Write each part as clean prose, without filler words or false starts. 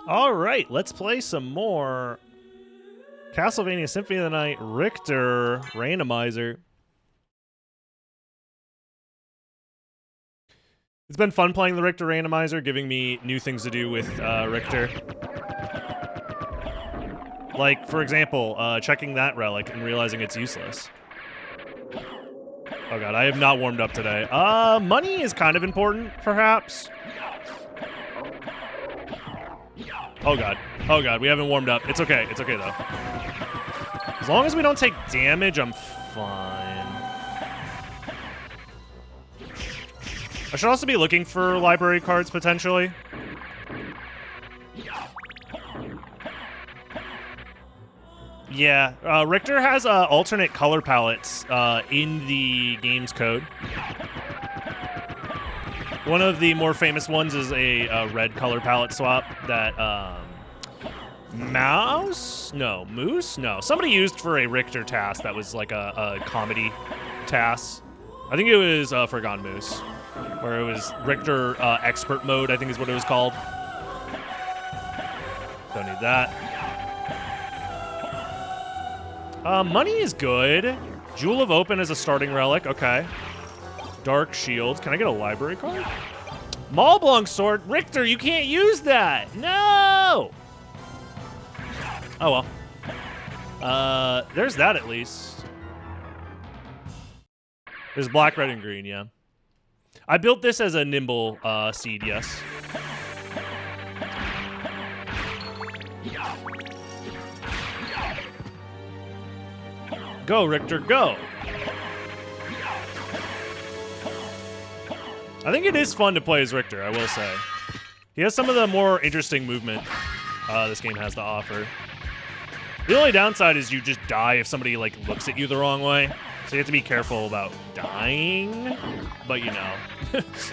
All right, let's play some more Castlevania Symphony of the Night Richter Randomizer. It's been fun playing the Richter Randomizer, giving me new things to do with Richter. Like, for example, checking that relic and realizing it's useless. Oh god, I have not warmed up today. Money is kind of important, perhaps. Oh god, we haven't warmed up. It's okay though. As long as we don't take damage, I'm fine. I should also be looking for library cards, potentially. Yeah, Richter has alternate color palettes in the game's code. One of the more famous ones is a red color palette swap that Moose? No. Somebody used for a Richter task that was like a comedy task. I think it was Forgotten Moose, where it was Richter expert mode, I think is what it was called. Don't need that. Money is good. Jewel of Open is a starting relic. Okay. Dark Shield. Can I get a library card? Maulblanc Sword. Richter, you can't use that. No! Oh, well. There's that at least. There's black, red, and green, yeah. I built this as a nimble seed, yes. Go, Richter, go! I think it is fun to play as Richter, I will say. He has some of the more interesting movement this game has to offer. The only downside is you just die if somebody like looks at you the wrong way. So you have to be careful about dying. But you know,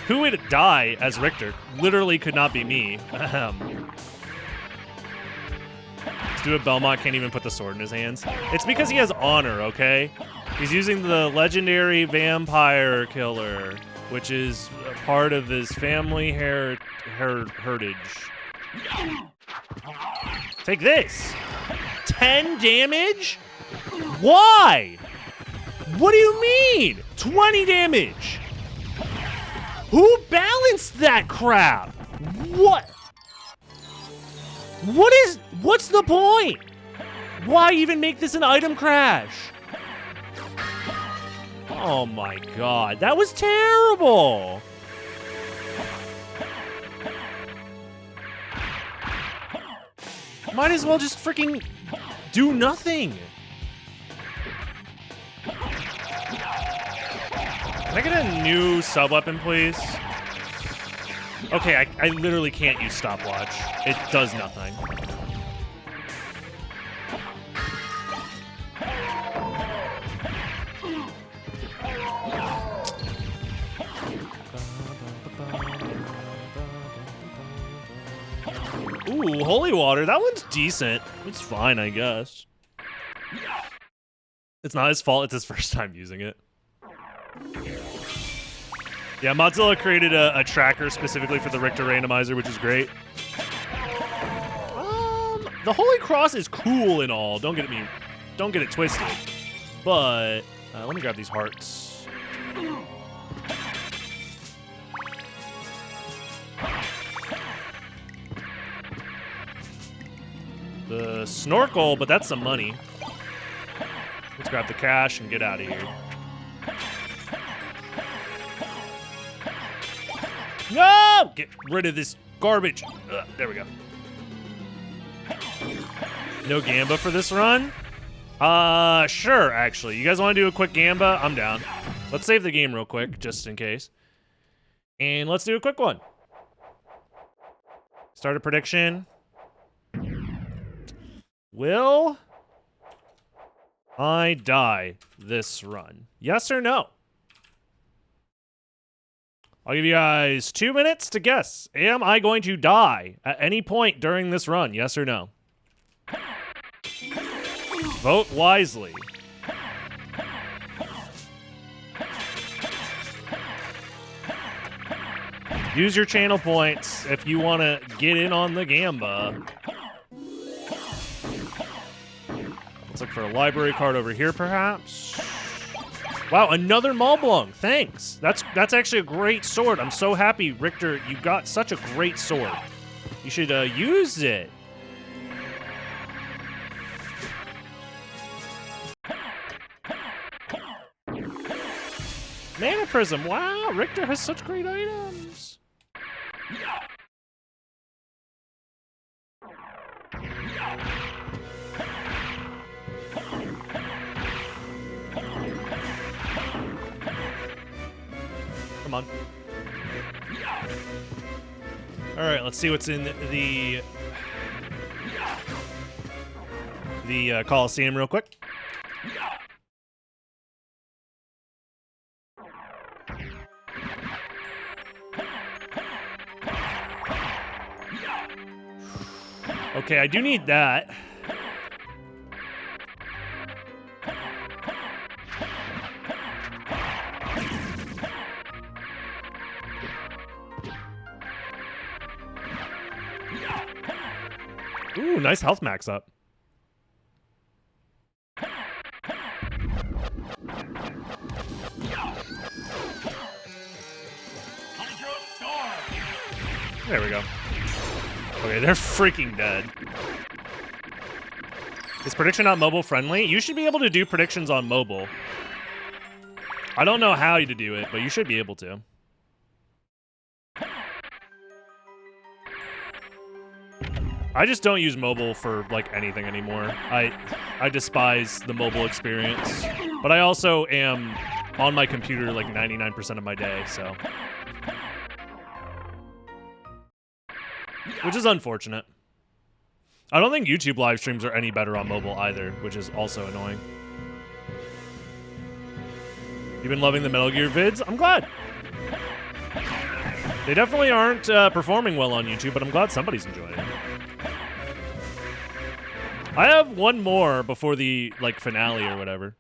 who would die as Richter? Literally could not be me. Let's do it. Belmont can't even put the sword in his hands. It's because he has honor, okay? He's using the legendary vampire killer, which is a part of his family heritage. Take this. 10 damage? Why? What do you mean? 20 damage. Who balanced that crap? What? What's the point? Why even make this an item crash? Oh my god, that was terrible. Might as well just freaking do nothing. Can I get a new sub-weapon, please? Okay, I literally can't use stopwatch. It does nothing. Ooh, holy water. That one's decent. It's fine, I guess. It's not his fault. It's his first time using it. Yeah, Mozilla created a tracker specifically for the Richter Randomizer, which is great. The Holy Cross is cool and all. Don't get it twisted. But let me grab these hearts. The snorkel, but that's some money. Let's grab the cash and get out of here. No! Get rid of this garbage. There we go. No Gamba for this run? Sure, actually. You guys want to do a quick Gamba? I'm down. Let's save the game real quick, just in case. And let's do a quick one. Start a prediction. Will I die this run? Yes or no? I'll give you guys 2 minutes to guess. Am I going to die at any point during this run? Yes or no? Vote wisely. Use your channel points if you want to get in on the gamba. Let's look for a library card over here, perhaps. Wow, another Moblong. Thanks. That's actually a great sword. I'm so happy, Richter. You got such a great sword. You should use it. Mana Prism. Wow, Richter has such great items. Come on. All right, let's see what's in the Coliseum real quick. Okay, I do need that. Ooh, nice health max up. There we go. Okay, they're freaking dead. Is prediction not mobile friendly? You should be able to do predictions on mobile. I don't know how to do it, but you should be able to. I just don't use mobile for like anything anymore. I despise the mobile experience, but I also am on my computer like 99% of my day, so. Which is unfortunate. I don't think YouTube live streams are any better on mobile either, which is also annoying. You've been loving the Metal Gear vids? I'm glad. They definitely aren't performing well on YouTube, but I'm glad somebody's enjoying it. I have one more before the like finale or whatever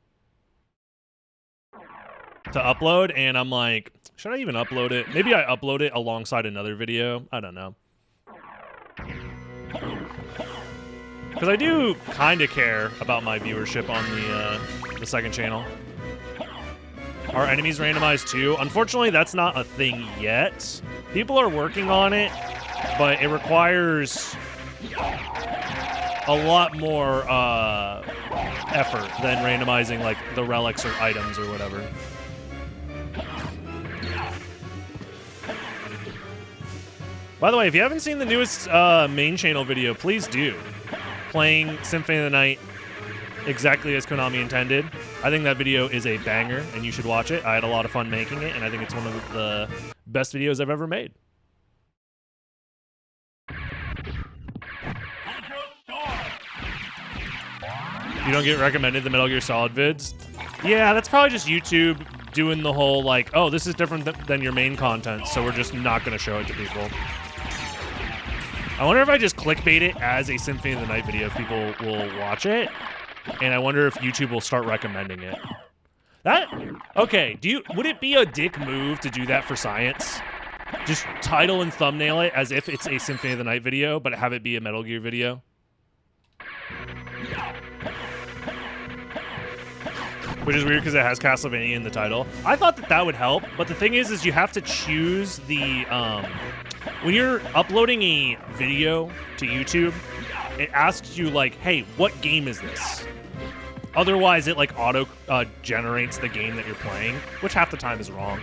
to upload, and I'm like, should I even upload it? Maybe I upload it alongside another video. I don't know. Because I do kind of care about my viewership on the second channel. Are enemies randomized too? Unfortunately, that's not a thing yet. People are working on it, but it requires a lot more effort than randomizing like the relics or items or whatever. By the way, if you haven't seen the newest main channel video, please do. Playing Symphony of the Night exactly as Konami intended. I think that video is a banger, and you should watch it. I had a lot of fun making it, and I think it's one of the best videos I've ever made. You don't get recommended the Metal Gear Solid vids? Yeah, that's probably just YouTube doing the whole, like, oh, this is different than your main content, so we're just not going to show it to people. I wonder if I just clickbait it as a Symphony of the Night video, if people will watch it, and I wonder if YouTube will start recommending it. Okay, would it be a dick move to do that for science? Just title and thumbnail it as if it's a Symphony of the Night video, but have it be a Metal Gear video? Which is weird because it has Castlevania in the title. I thought that would help, but the thing is you have to choose the, when you're uploading a video to YouTube, it asks you like, hey, what game is this? Otherwise, it like auto generates the game that you're playing, which half the time is wrong.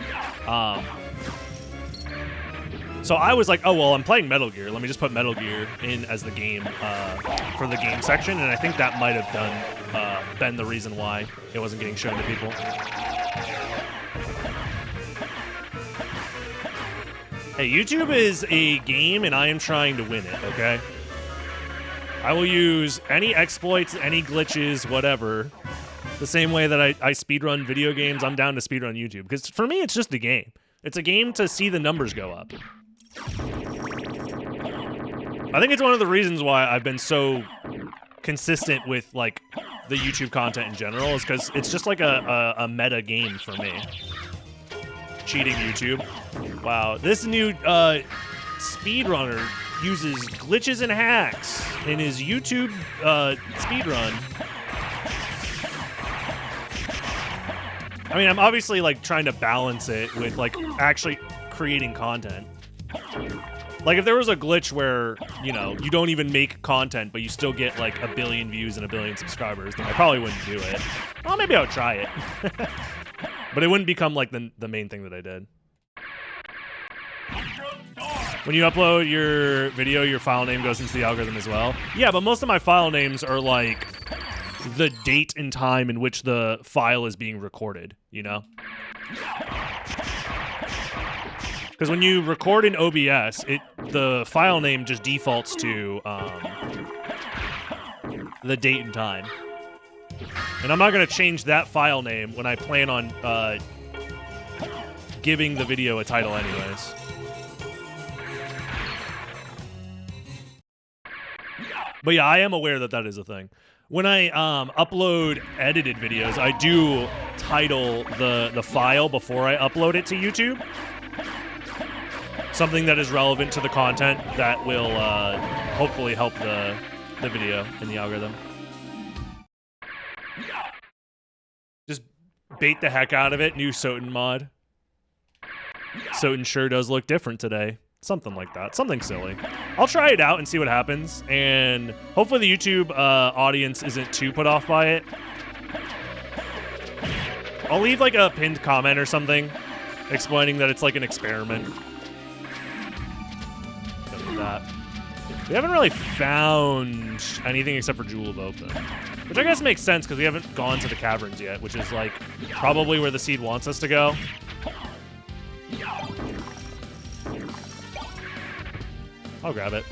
So I was like, oh, well, I'm playing Metal Gear. Let me just put Metal Gear in as the game for the game section, and I think that might have been the reason why it wasn't getting shown to people. Hey, YouTube is a game, and I am trying to win it, okay? I will use any exploits, any glitches, whatever, the same way that I speedrun video games. I'm down to speedrun YouTube, because for me, it's just a game. It's a game to see the numbers go up. I think it's one of the reasons why I've been so consistent with, like, the YouTube content in general, is because it's just like a meta game for me. cheating YouTube. Wow, this new speedrunner uses glitches and hacks in his YouTube speedrun. I mean, I'm obviously like trying to balance it with like actually creating content. Like if there was a glitch where, you know, you don't even make content, but you still get like 1 billion views and 1 billion subscribers, then I probably wouldn't do it. Well, maybe I would try it. But it wouldn't become like the main thing that I did. When you upload your video, your file name goes into the algorithm as well. Yeah, but most of my file names are like the date and time in which the file is being recorded, you know? Because when you record in OBS, the file name just defaults to the date and time. And I'm not going to change that file name when I plan on giving the video a title anyways. But yeah, I am aware that that is a thing. When I upload edited videos, I do title the file before I upload it to YouTube. Something that is relevant to the content that will hopefully help the video in the algorithm. Just bait the heck out of it. New SotN mod. SotN sure does look different today. Something like that. Something silly. I'll try it out and see what happens. And hopefully the YouTube audience isn't too put off by it. I'll leave like a pinned comment or something explaining that it's like an experiment. That. We haven't really found anything except for Jewel of Open, which I guess makes sense because we haven't gone to the caverns yet, which is like probably where the seed wants us to go. I'll grab it.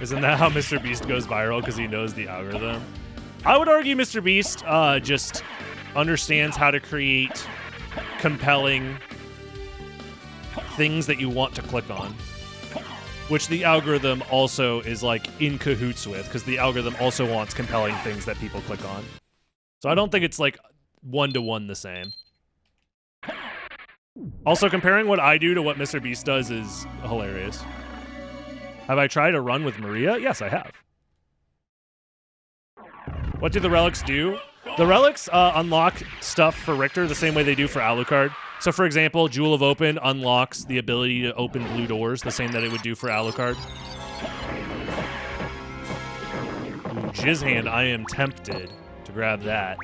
Isn't that how Mr. Beast goes viral because he knows the algorithm? I would argue Mr. Beast just understands how to create compelling things that you want to click on, which the algorithm also is like in cahoots with, because the algorithm also wants compelling things that people click on. So I don't think it's like one-to-one the same. Also, comparing what I do to what Mr. Beast does is hilarious. Have I tried a run with Maria? Yes, I have. What do the relics do? The relics unlock stuff for Richter the same way they do for Alucard. So, for example, Jewel of Open unlocks the ability to open blue doors, the same that it would do for Alucard. Ooh, Jizz Hand, I am tempted to grab that.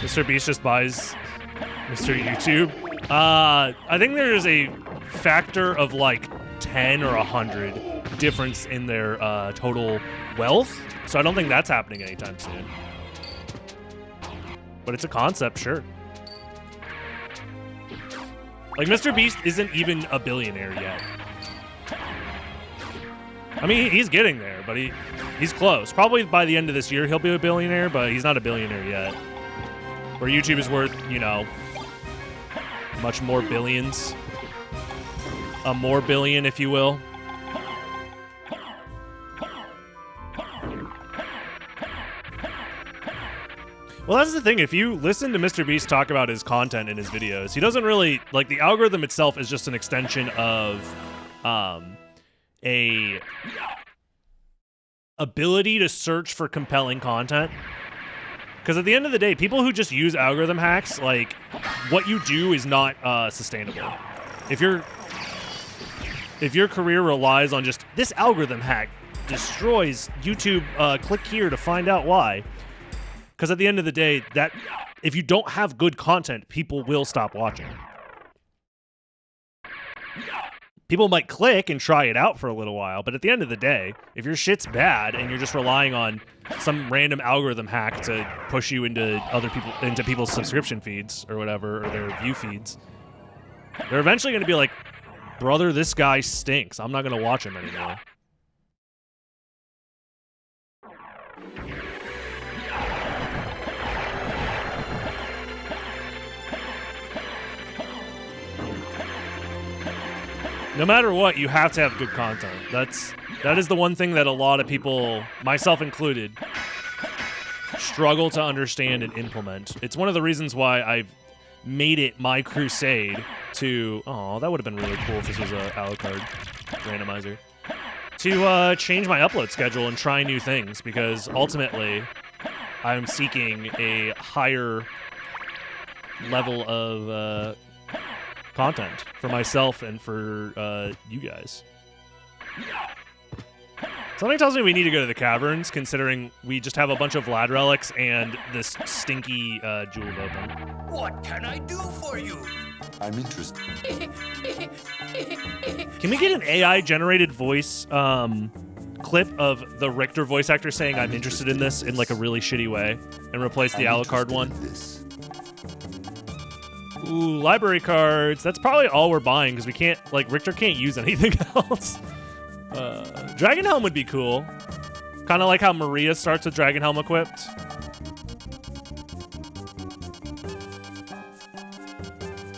Mr. Beast just buys Mr. YouTube. I think there is a factor of like 10 or 100 difference in their total wealth, so I don't think that's happening anytime soon. But it's a concept, sure. Like, Mr. Beast isn't even a billionaire yet. I mean, he's getting there, but he's close. Probably by the end of this year he'll be a billionaire, but he's not a billionaire yet. Where YouTube is worth, you know, much more billions. A more billion, if you will. Well, that's the thing. If you listen to Mr. Beast talk about his content in his videos, he doesn't really, like, the algorithm itself is just an extension of a ability to search for compelling content. Because at the end of the day, people who just use algorithm hacks, like, what you do is not sustainable. If your career relies on just, this algorithm hack destroys YouTube, click here to find out why. Because at the end of the day, that if you don't have good content, people will stop watching. People might click and try it out for a little while, but at the end of the day, if your shit's bad and you're just relying on some random algorithm hack to push you into people's subscription feeds or whatever, or their view feeds, they're eventually going to be like, brother, this guy stinks. I'm not going to watch him anymore. No matter what, you have to have good content. That is the one thing that a lot of people, myself included, struggle to understand and implement. It's one of the reasons why I've made it my crusade to... Oh, that would have been really cool if this was a Alucard randomizer. To change my upload schedule and try new things, because ultimately I'm seeking a higher level of content for myself and for you guys. Something tells me we need to go to the caverns, considering we just have a bunch of Vlad relics and this stinky jewel open. What can I do for you? I'm interested. Can we get an AI-generated voice clip of the Richter voice actor saying I'm interested in this in like a really shitty way and replace the Alucard one? Ooh, library cards. That's probably all we're buying because we can't, like, Richter can't use anything else. Dragon Helm would be cool. Kind of like how Maria starts with Dragon Helm equipped.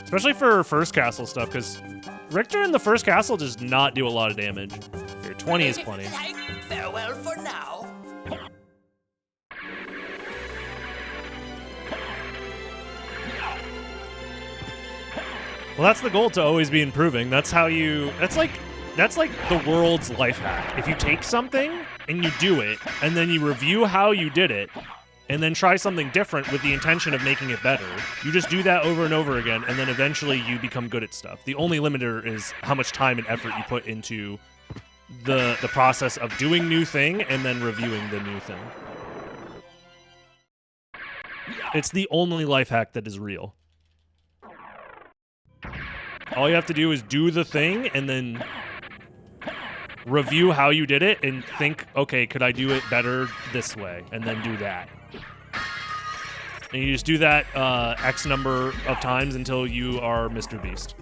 Especially for first castle stuff, because Richter in the first castle does not do a lot of damage. Here, 20 is plenty. Farewell for now. Well, that's the goal, to always be improving. That's how you... That's like the world's life hack. If you take something and you do it, and then you review how you did it, and then try something different with the intention of making it better, you just do that over and over again, and then eventually you become good at stuff. The only limiter is how much time and effort you put into the process of doing new thing and then reviewing the new thing. It's the only life hack that is real. All you have to do is do the thing and then review how you did it and think, okay, could I do it better this way? And then do that. And you just do that X number of times until you are Mr. Beast.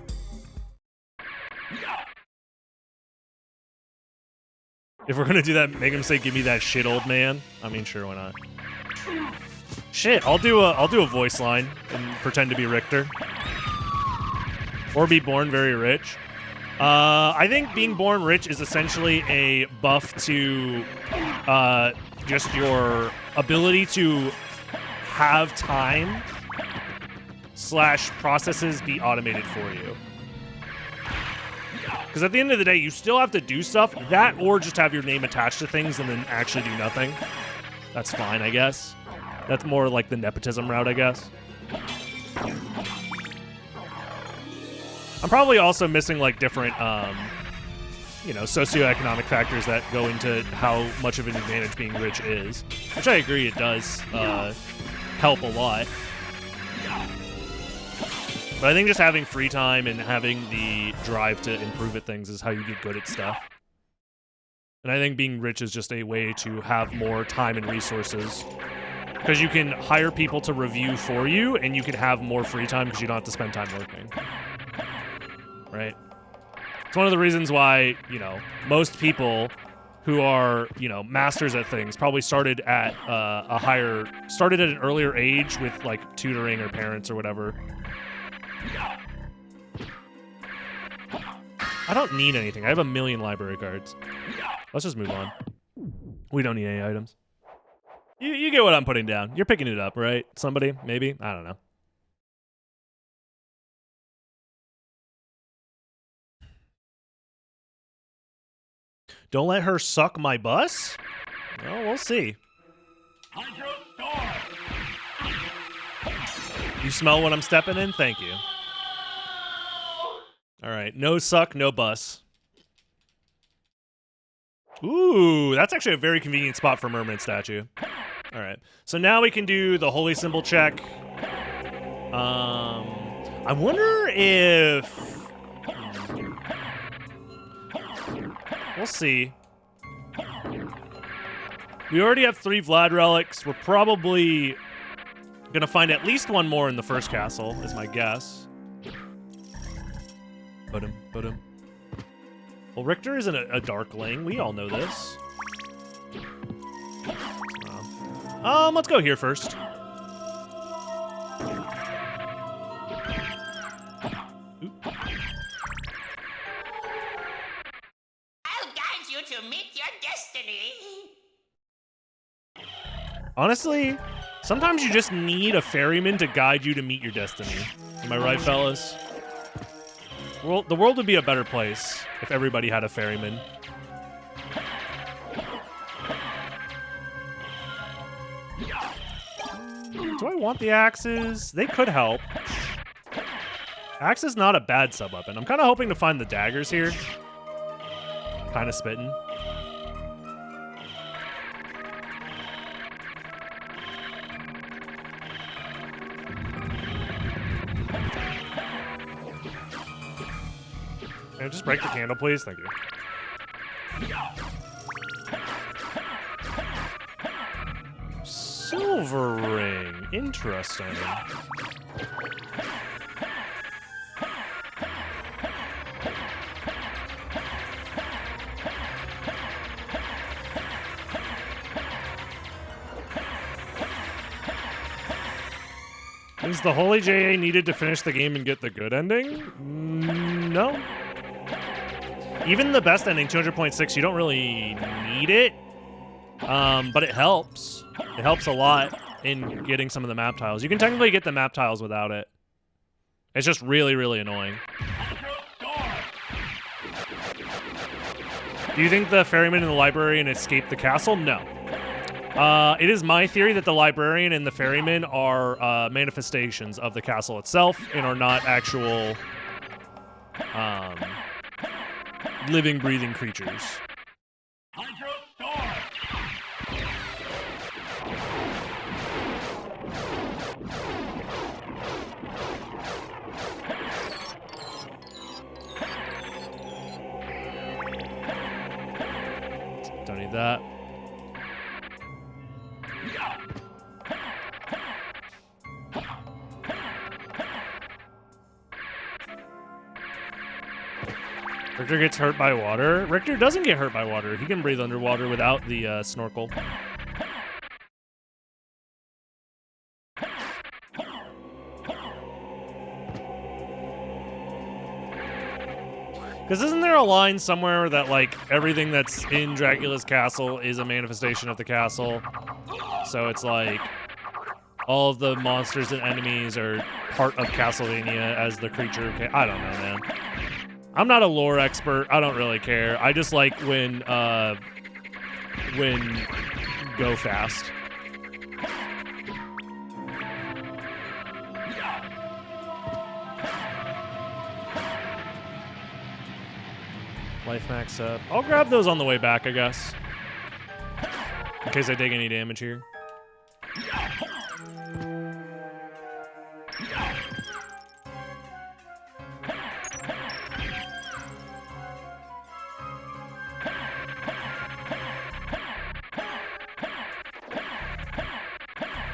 If we're gonna do that, make him say, "Give me that shit, old man." I mean, sure, why not? Shit, I'll do a voice line and pretend to be Richter. Or be born very rich. I think being born rich is essentially a buff to just your ability to have time / processes be automated for you. Because at the end of the day, you still have to do stuff, that or just have your name attached to things and then actually do nothing. That's fine, I guess. That's more like the nepotism route, I guess. I'm probably also missing like different, you know, socioeconomic factors that go into how much of an advantage being rich is, which I agree it does help a lot. But I think just having free time and having the drive to improve at things is how you get good at stuff. And I think being rich is just a way to have more time and resources, because you can hire people to review for you and you can have more free time because you don't have to spend time working. Right? It's one of the reasons why, you know, most people who are, you know, masters at things probably started at started at an earlier age with like tutoring or parents or whatever. I don't need anything. I have 1 million library cards. Let's just move on. We don't need any items. You get what I'm putting down. You're picking it up, right? Somebody? Maybe? I don't know. Don't let her suck my bus? Well, we'll see. You smell what I'm stepping in? Thank you. All right, no suck, no bus. Ooh, that's actually a very convenient spot for Mermaid Statue. All right, so now we can do the holy symbol check. I wonder if... We'll see. We already have 3 Vlad relics. We're probably gonna find at least 1 more in the first castle, is my guess. Ba-dum. Well, Richter isn't a Darkling. We all know this. Let's go here first. destiny. Honestly, sometimes you just need a ferryman to guide you to meet your destiny. Am I right, fellas? Well, the world would be a better place if everybody had a ferryman. Do I want the axes? They could help. Axe is not a bad sub-weapon. I'm kind of hoping to find the daggers here. Kind of spitting. Can I just break the candle, please? Thank you. Silver ring. Interesting. Is the Holy JA needed to finish the game and get the good ending? No. Even the best ending, 200.6, you don't really need it. But it helps. It helps a lot in getting some of the map tiles. You can technically get the map tiles without it. It's just really, really annoying. Do you think the ferryman and the librarian escaped the castle? No. It is my theory that the librarian and the ferryman are manifestations of the castle itself and are not actual living, breathing creatures. Don't need that. Richter gets hurt by water. Richter doesn't get hurt by water. He can breathe underwater without the snorkel. Because isn't there a line somewhere that, like, everything that's in Dracula's castle is a manifestation of the castle? So it's like all of the monsters and enemies are part of Castlevania as the creature. I don't know, man. I'm not a lore expert. I don't really care. I just like when go fast. Life max up. I'll grab those on the way back, I guess. In case I take any damage here.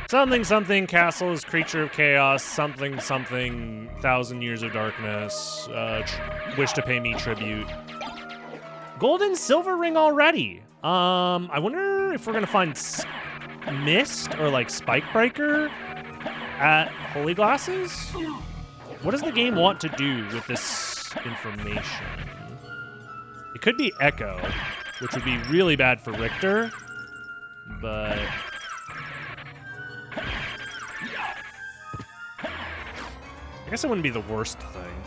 Something, something, castle is creature of chaos, something, something, 1,000 years of darkness, wish to pay me tribute. Gold and silver ring already. I wonder if we're gonna find mist or like spike breaker at Holy Glasses? What does the game want to do with this information? It could be Echo, which would be really bad for Richter, but I guess it wouldn't be the worst thing.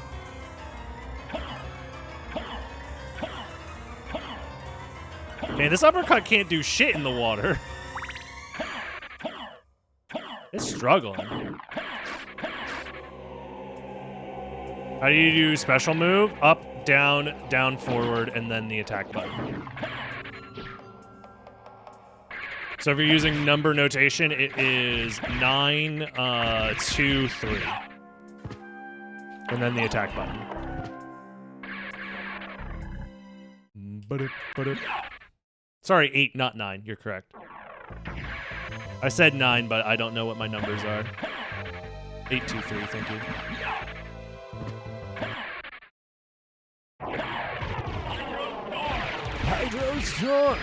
Man, this uppercut can't do shit in the water. It's struggling. How do you do special move? Up, down, down, forward, and then the attack button. So if you're using number notation, it is 9, 2, 3. And then the attack button. Sorry, 8, not 9. You're correct. I said 9, but I don't know what my numbers are. 8, 2, 3, thank you. Hydro Storm!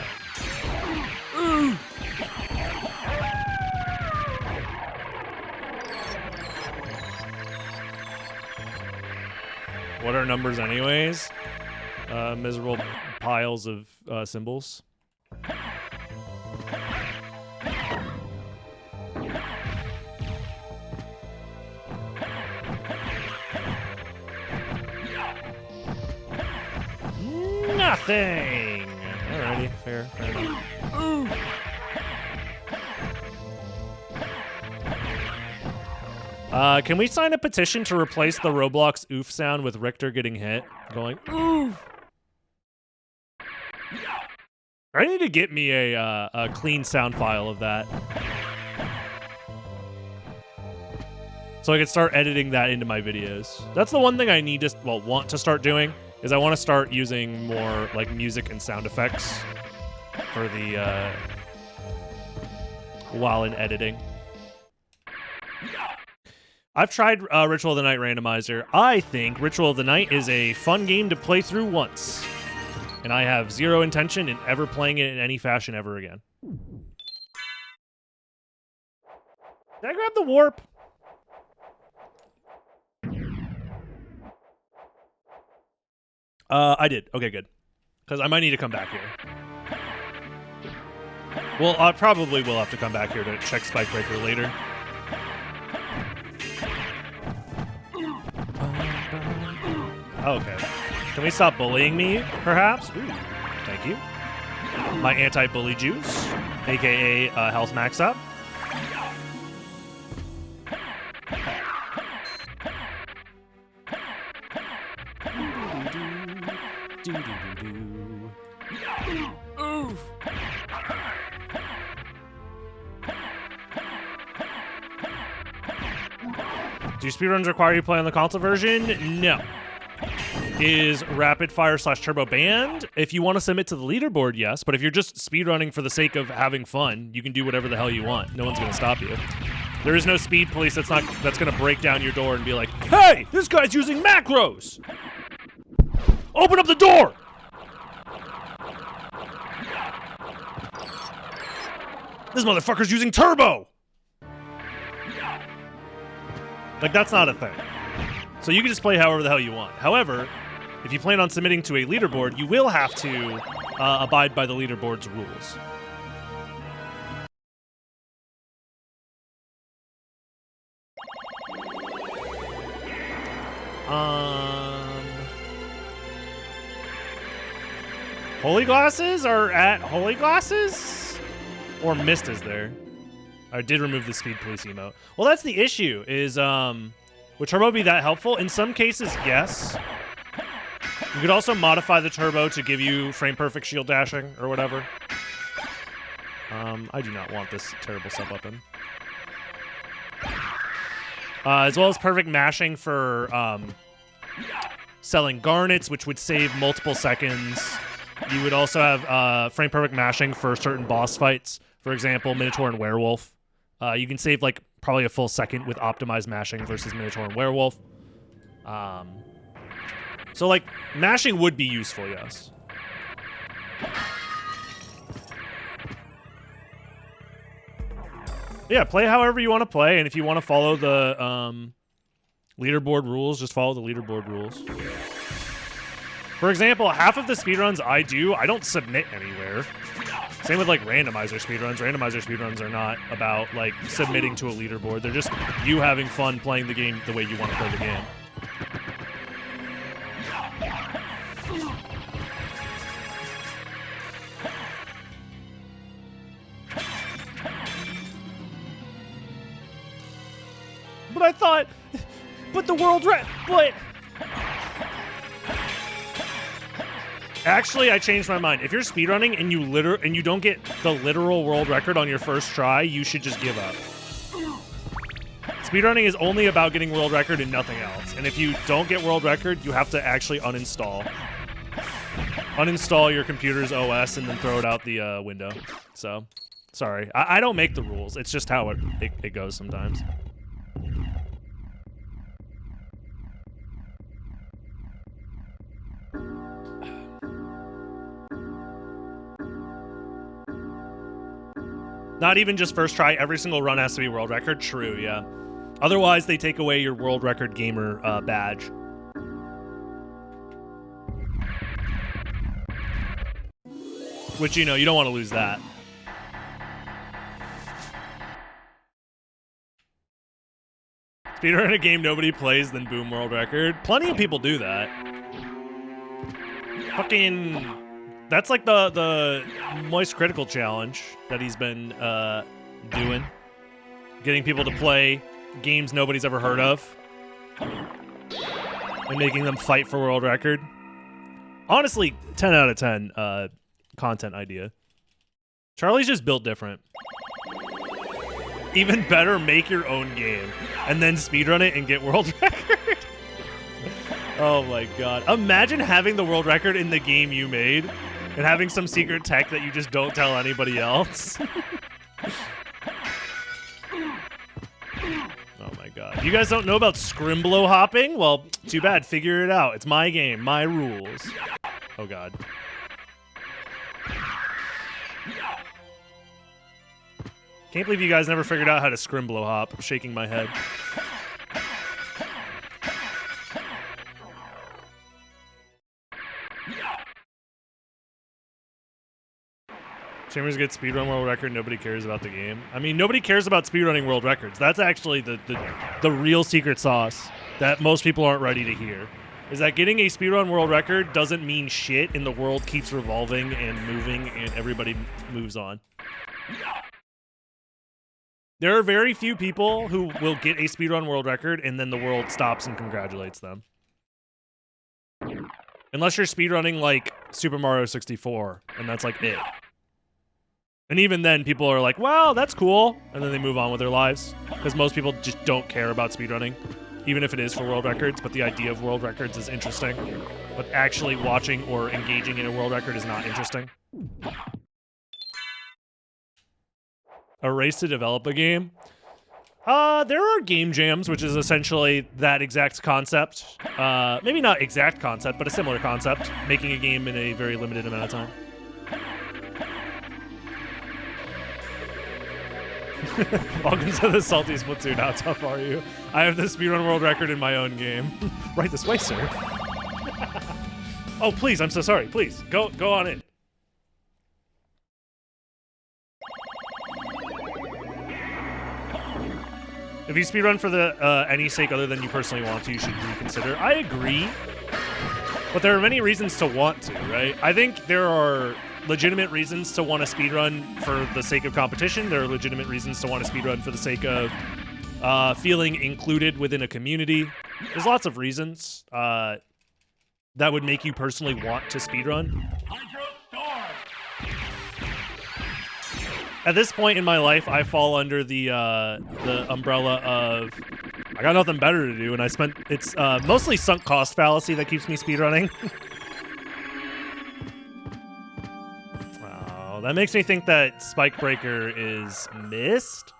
What are numbers anyways? Miserable piles of symbols. thing. Alrighty, fair enough. Ooh. Can we sign a petition to replace the Roblox oof sound with Richter getting hit? Going, oof. I need to get me a clean sound file of that. So I can start editing that into my videos. That's the one thing I need to, well, want to start doing, is I want to start using more, like, music and sound effects for the, while in editing. I've tried Ritual of the Night Randomizer. I think Ritual of the Night is a fun game to play through once. And I have zero intention in ever playing it in any fashion ever again. Did I grab the warp? I did. Okay, good. Because I might need to come back here. Well, I probably will have to come back here to check Spike Breaker later. Okay. Can we stop bullying me, perhaps? Ooh, thank you. My anti-bully juice, a.k.a. health max up. Oof. Do speedruns require you to play on the console version? No. Is rapid fire / turbo banned? If you want to submit to the leaderboard, yes. But if you're just speedrunning for the sake of having fun, you can do whatever the hell you want. No one's going to stop you. There is no speed police that's going to break down your door and be like, hey, this guy's using macros. Open up the door. This motherfucker's using turbo. Like, that's not a thing. So you can just play however the hell you want. However, if you plan on submitting to a leaderboard, you will have to abide by the leaderboard's rules. Holy Glasses are at Holy Glasses? Or Mist is there? I did remove the speed police emote. Well, that's the issue, is, would turbo be that helpful? In some cases, yes. You could also modify the turbo to give you frame-perfect shield dashing or whatever. I do not want this terrible sub-weapon. As well as perfect mashing for selling garnets, which would save multiple seconds. You would also have frame-perfect mashing for certain boss fights. For example, Minotaur and Werewolf. You can save, like, probably a full second with optimized mashing versus Minotaur and Werewolf. So, like, mashing would be useful, yes. Yeah, play however you want to play, and if you want to follow the leaderboard rules, just follow the leaderboard rules. For example, half of the speedruns I do, I don't submit anywhere. Same with, like, randomizer speedruns. Randomizer speedruns are not about, like, submitting to a leaderboard. They're just you having fun playing the game the way you want to play the game. But I thought, but the world but... Actually, I changed my mind. If you're speedrunning and you don't get the literal world record on your first try, you should just give up. Speedrunning is only about getting world record and nothing else. And if you don't get world record, you have to actually uninstall. Uninstall your computer's OS and then throw it out the window. So, sorry. I don't make the rules. It's just how it goes sometimes. Not even just first try, every single run has to be world record? True, yeah. Otherwise, they take away your world record gamer badge. Which, you know, you don't want to lose that. Speedrun a game nobody plays, then boom, world record. Plenty of people do that. Fucking That's like the Moist Critical Challenge that he's been doing. Getting people to play games nobody's ever heard of. And making them fight for world record. Honestly, 10 out of 10 content idea. Charlie's just built different. Even better, make your own game. And then speedrun it and get world record. Oh my god. Imagine having the world record in the game you made and having some secret tech that you just don't tell anybody else. Oh my god. You guys don't know about scrimblow hopping? Well, too bad. Figure it out. It's my game, my rules. Oh god. Can't believe you guys never figured out how to scrimblow hop. I'm shaking my head. Chambers gets speedrun world record. Nobody cares about the game. I mean, nobody cares about speedrunning world records. That's actually the real secret sauce that most people aren't ready to hear. Is that getting a speedrun world record doesn't mean shit, and the world keeps revolving and moving, and everybody moves on. There are very few people who will get a speedrun world record, and then the world stops and congratulates them. Unless you're speedrunning, like, Super Mario 64, and that's, like, it. And even then, people are like, wow, that's cool, and then they move on with their lives. Because most people just don't care about speedrunning, even if it is for world records, but the idea of world records is interesting. But actually watching or engaging in a world record is not interesting. A race to develop a game? There are game jams, which is essentially that exact concept. Maybe not exact concept, but a similar concept. Making a game in a very limited amount of time. Welcome to the Salty Splatoon. How tough are you? I have the speedrun world record in my own game. Right this way, sir. Oh, please, I'm so sorry. Please, go on in. If you speedrun for the any sake other than you personally want to, you should reconsider. I agree, but there are many reasons to want to, right? I think there are legitimate reasons to want to speedrun for the sake of competition. There are legitimate reasons to want to speedrun for the sake of feeling included within a community. There's lots of reasons that would make you personally want to speedrun. At this point in my life, I fall under the umbrella of I got nothing better to do, and it's mostly sunk cost fallacy that keeps me speedrunning. Wow, that makes me think that Spike Breaker is missed,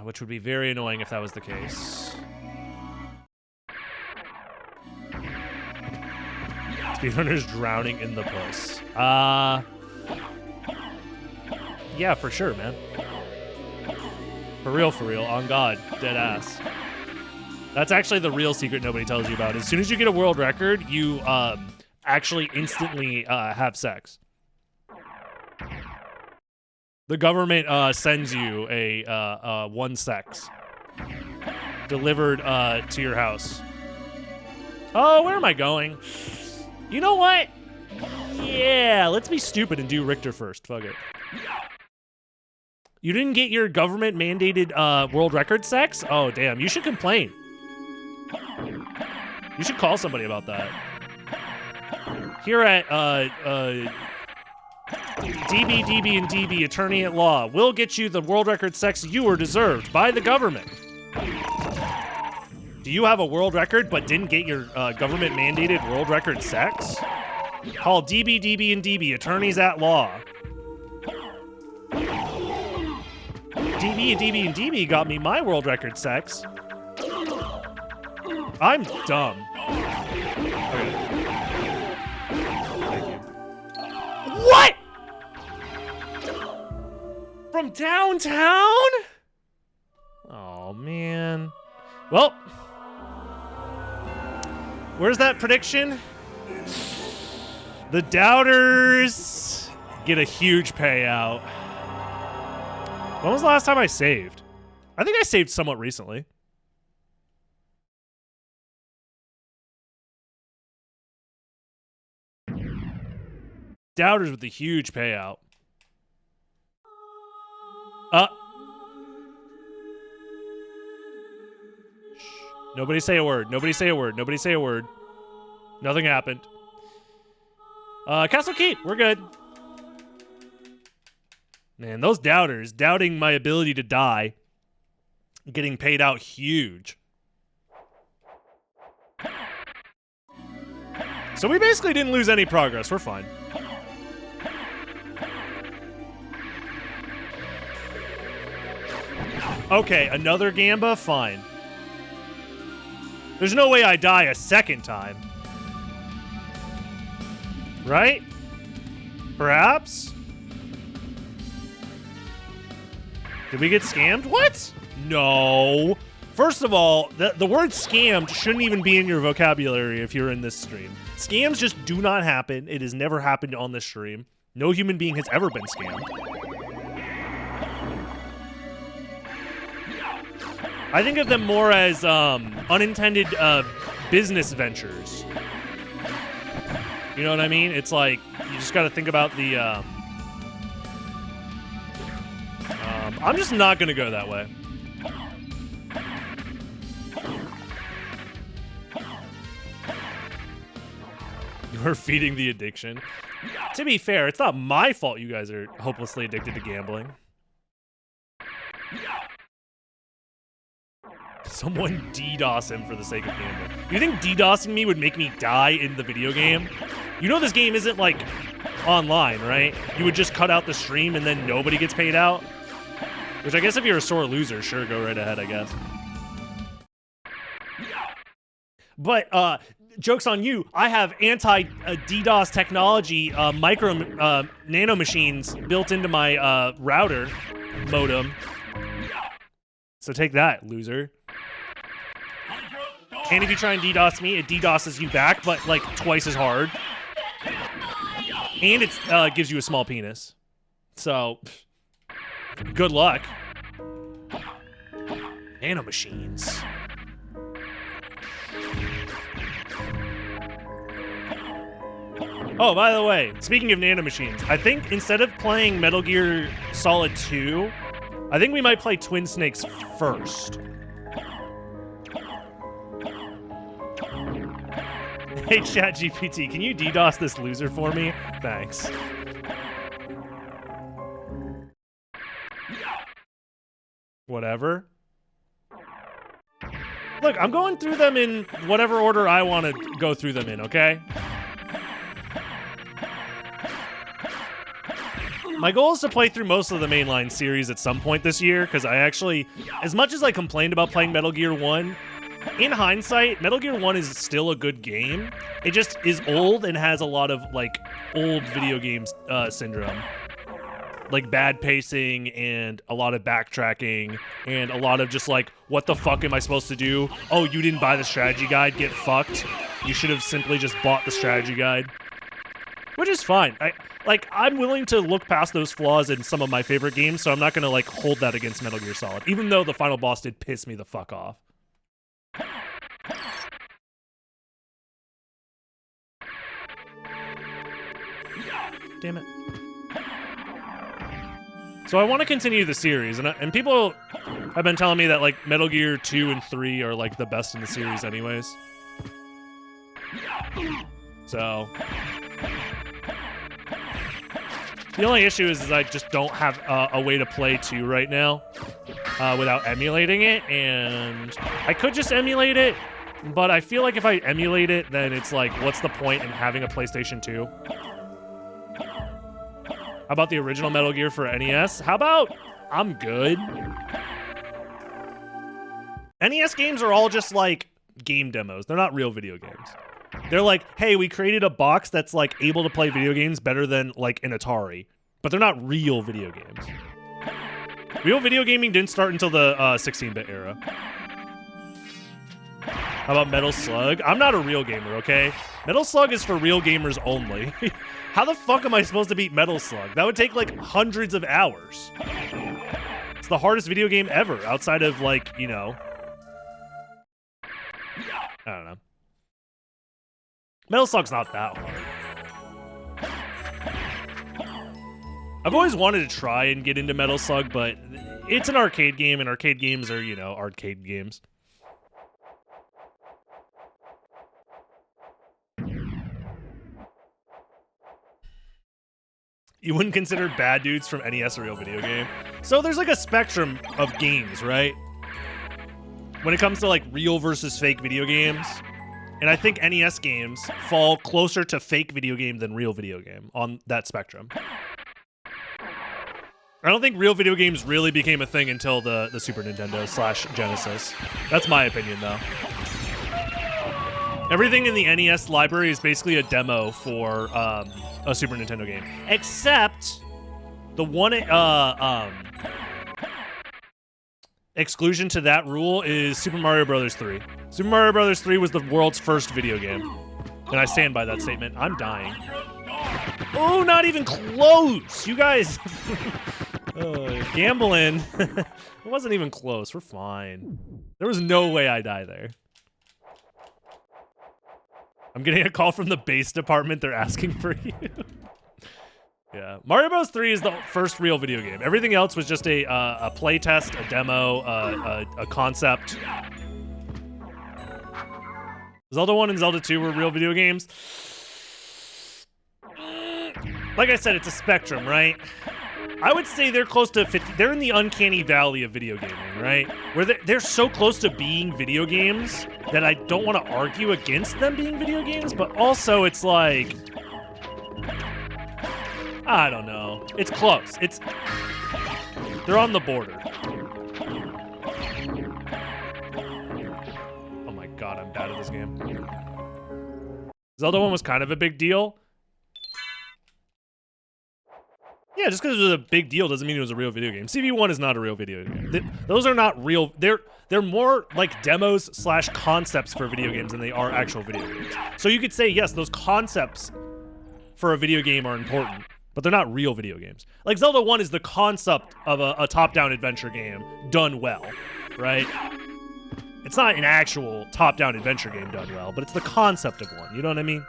which would be very annoying if that was the case. Speedrunner's drowning in the puss. Yeah, for sure, man. For real, on God, dead ass. That's actually the real secret nobody tells you about. As soon as you get a world record, you actually instantly have sex. The government sends you a one sex delivered to your house. Oh, where am I going? You know what? Yeah, let's be stupid and do Richter first. Fuck it. You didn't get your government-mandated world record sex? Oh, damn. You should complain. You should call somebody about that. Here at DB, and DB, attorney at law, will get you the world record sex you were deserved by the government. Do you have a world record but didn't get your government-mandated world record sex? Call DB, and DB, attorneys at law. DB, and DB got me my world record sex. I'm dumb. Okay. Thank you. What? From downtown? Oh, man. Well, where's that prediction? The doubters get a huge payout. When was the last time I saved? I think I saved somewhat recently. doubters with the huge payout. Shh. Nobody say a word. Nobody say a word. Nobody say a word. Nothing happened. Castle Keep. We're good. Man, those doubters doubting my ability to die, getting paid out huge. So we basically didn't lose any progress. We're fine. Okay, another Gamba? Fine. There's no way I die a second time. Right? Perhaps? Did we get scammed? What? No. First of all, the word scammed shouldn't even be in your vocabulary if you're in this stream. Scams just do not happen. It has never happened on this stream. No human being has ever been scammed. I think of them more as unintended business ventures. You know what I mean? It's like, you just got to think about the... I'm just not going to go that way. You're feeding the addiction. To be fair, it's not my fault you guys are hopelessly addicted to gambling. Someone DDoS him for the sake of gambling. You think DDoSing me would make me die in the video game? You know this game isn't, like, online, right? You would just cut out the stream and then nobody gets paid out? Which I guess if you're a sore loser, sure, go right ahead, I guess. But, joke's on you, I have anti-DDoS technology, nano machines built into my, router modem. So take that, loser. And if you try and DDoS me, it DDoSes you back, but, like, twice as hard. And it gives you a small penis. So, good luck. Nanomachines. Oh, by the way, speaking of nanomachines, I think instead of playing Metal Gear Solid 2, I think we might play Twin Snakes first. Hey, ChatGPT, can you DDoS this loser for me? Thanks. Whatever. Look, I'm going through them in whatever order I want to go through them in, okay? My goal is to play through most of the mainline series at some point this year, because I actually, as much as I complained about playing Metal Gear 1, in hindsight, Metal Gear 1 is still a good game. It just is old and has a lot of, like, old video games syndrome. Like, bad pacing and a lot of backtracking and a lot of just, like, what the fuck am I supposed to do? Oh, you didn't buy the strategy guide? Get fucked. You should have simply just bought the strategy guide. Which is fine. I'm willing to look past those flaws in some of my favorite games, so I'm not gonna, like, hold that against Metal Gear Solid, even though the final boss did piss me the fuck off. Damn it. So I want to continue the series, and people have been telling me that, like, Metal Gear 2 and 3 are, like, the best in the series anyways. So... the only issue is I just don't have a way to play 2 right now without emulating it, and I could just emulate it, but I feel like if I emulate it, then it's like, what's the point in having a PlayStation 2? How about the original Metal Gear for NES? How about I'm good? NES games are all just like game demos. They're not real video games. They're like, hey, we created a box that's like able to play video games better than like an Atari, but they're not real video games. Real video gaming didn't start until the 16-bit era. How about Metal Slug? I'm not a real gamer, okay? Metal Slug is for real gamers only. How the fuck am I supposed to beat Metal Slug? That would take like hundreds of hours. It's the hardest video game ever, outside of like, you know... I don't know. Metal Slug's not that hard. I've always wanted to try and get into Metal Slug, but it's an arcade game, and arcade games are, you know, arcade games. You wouldn't consider Bad Dudes from NES a real video game? So there's like a spectrum of games, right? When it comes to like real versus fake video games. And I think NES games fall closer to fake video game than real video game on that spectrum. I don't think real video games really became a thing until the Super Nintendo / Genesis. That's my opinion, though. Everything in the NES library is basically a demo for a Super Nintendo game, except the one exclusion to that rule is Super Mario Bros. 3. Super Mario Bros. 3 was the world's first video game, and I stand by that statement. I'm dying. Oh, not even close! You guys, gambling. It wasn't even close. We're fine. There was no way I die there. I'm getting a call from the base department. They're asking for you. Yeah, Mario Bros. 3 is the first real video game. Everything else was just a play test, a demo, a concept. Zelda 1 and Zelda 2 were real video games. Like I said, it's a spectrum, right? I would say they're close to 50. They're in the uncanny valley of video gaming, right? Where they're so close to being video games that I don't want to argue against them being video games, but also it's like, I don't know. It's close. They're on the border. Oh my god, I'm bad at this game. Zelda 1 was kind of a big deal. Yeah, just because it was a big deal doesn't mean it was a real video game. CV1 is not a real video game. Those are not real. They're more like demos / concepts for video games than they are actual video games. So you could say, yes, those concepts for a video game are important, but they're not real video games. Like Zelda 1 is the concept of a top-down adventure game done well, right? It's not an actual top-down adventure game done well, but it's the concept of one. You know what I mean?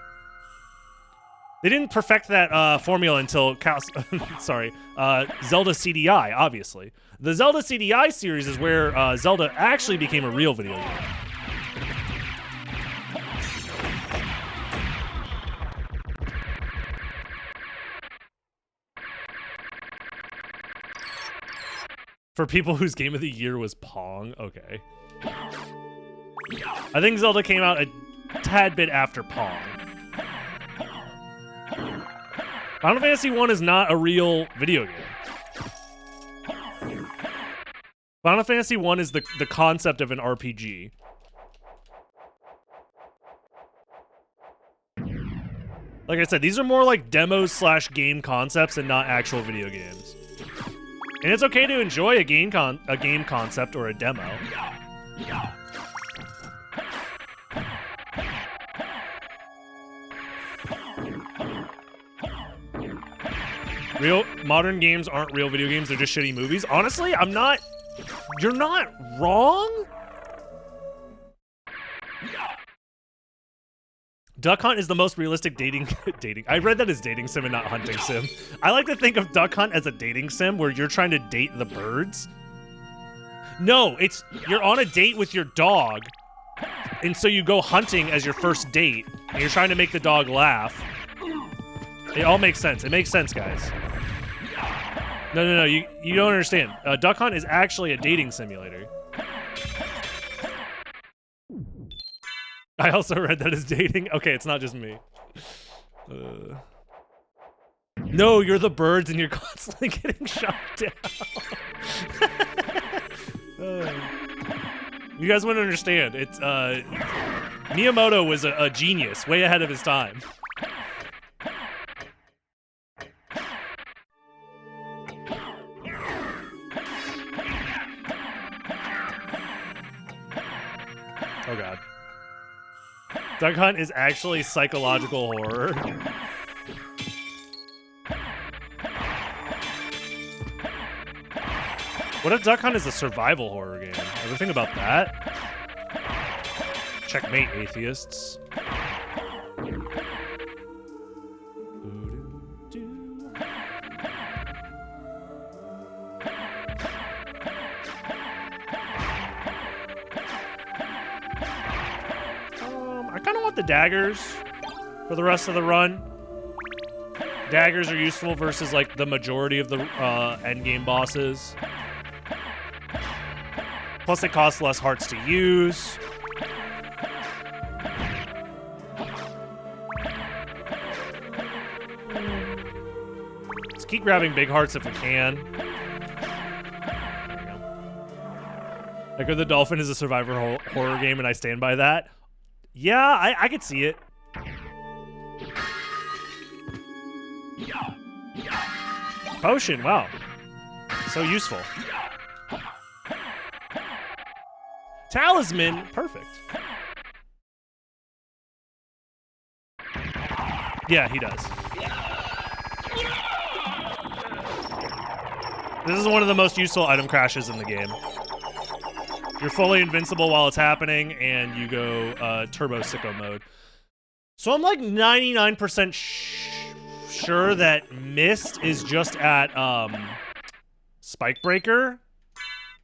They didn't perfect that formula until Zelda CDI, obviously. The Zelda CDI series is where Zelda actually became a real video game. For people whose game of the year was Pong, okay. I think Zelda came out a tad bit after Pong. Final Fantasy 1 is not a real video game. Final Fantasy 1 is the concept of an RPG. Like I said, these are more like demos / game concepts and not actual video games. And it's okay to enjoy a game concept or a demo. Real modern games aren't real video games, they're just shitty movies. Honestly, you're not wrong. Duck Hunt is the most realistic dating. I read that as dating sim and not hunting sim. I like to think of Duck Hunt as a dating sim where you're trying to date the birds. No, you're on a date with your dog, and so you go hunting as your first date, and you're trying to make the dog laugh. It all makes sense. It makes sense, guys. No, you don't understand. Duck Hunt is actually a dating simulator. I also read that as dating. Okay, it's not just me. No, you're the birds and you're constantly getting shot down. You guys wouldn't understand. It's Miyamoto was a genius, way ahead of his time. Oh god. Duck Hunt is actually psychological horror. What if Duck Hunt is a survival horror game? Ever think about that? Checkmate, atheists. the daggers for the rest of the run. Daggers are useful versus like the majority of the endgame bosses. Plus, they cost less hearts to use. Let's keep grabbing big hearts if we can. There we go. Echo the Dolphin is a survivor horror game, and I stand by that. Yeah, I could see it. Potion, wow. So useful. Talisman, perfect. Yeah, he does. This is one of the most useful item crashes in the game. You're fully invincible while it's happening, and you go turbo sicko mode. So I'm like 99% sure that Mist is just at Spike Breaker.